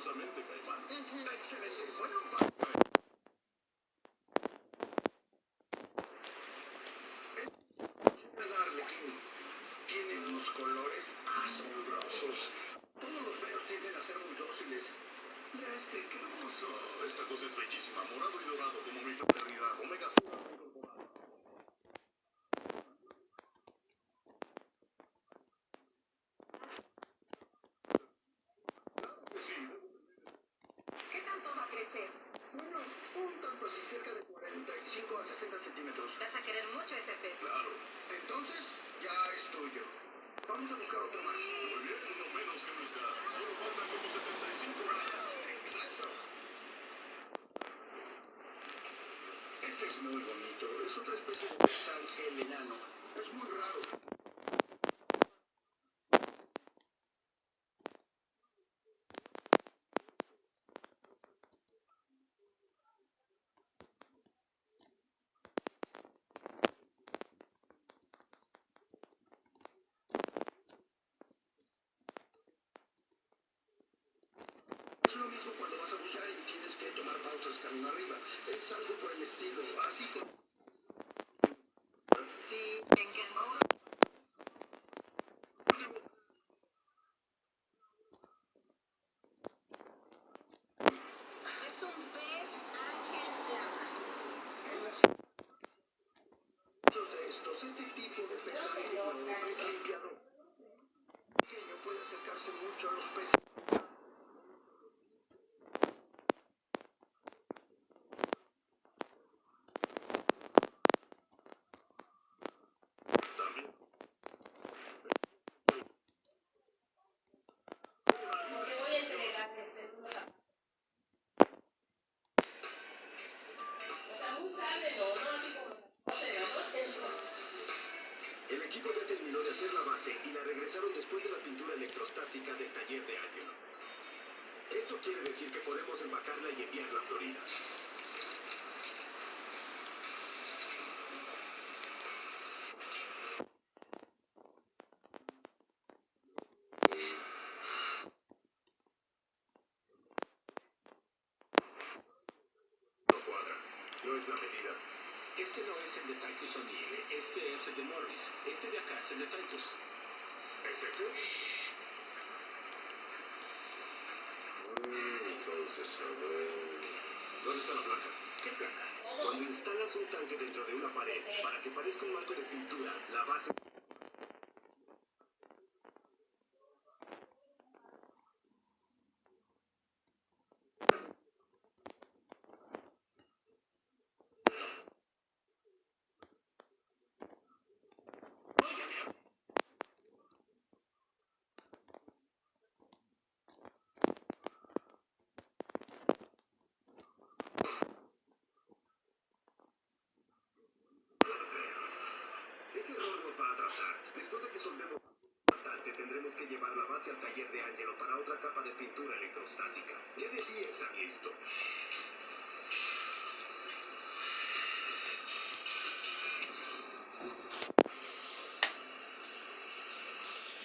peligrosamente, Caimán. Excelente. Bueno, Arlequín tiene unos colores asombrosos. Todos los veros tienden a ser muy dóciles. Mira este, qué hermoso. Esta cosa es bellísima, morado y dorado, como mi fraternidad. Omega Sigma incorporado. Claro que sí. ¿Qué tanto va a crecer? Bueno, un tanto así, cerca de 45 a 60 centímetros. Vas a querer mucho ese pez. Claro. Entonces, ya es tuyo. Vamos a buscar otro más. Muy bien, uno menos que buscar. Solo faltan como 75 grados. Exacto. Este es muy bonito. Es otra especie de pez ángel enano. Es muy raro. Es lo mismo cuando vas a bucear y tienes que tomar pausas camino arriba. Es algo por el estilo. Así que... Sí, me encanta. Es un pez ángel plata. En las... muchos de estos, este tipo de pez ángel o pez limpiador pequeño puede acercarse mucho a los peces. También. El equipo ya terminó de hacer la base y la regresaron después de la pintura electrostática del taller de Angelo. Eso quiere decir que podemos empacarla y enviarla a Florida. No cuadra. No es la medida. Este no es el de Titus O'Neill, este es el de Morris. Este de acá es el de Titus. ¿Es ese? Entonces, a ver... ¿Dónde está la placa? ¿Qué placa? Cuando instalas un tanque dentro de una pared para que parezca un marco de pintura, la base... Ese error nos va a atrasar. Después de que soldemos bastante, tendremos que llevar la base al taller de Angelo para otra capa de pintura electrostática. Ya de día está listo.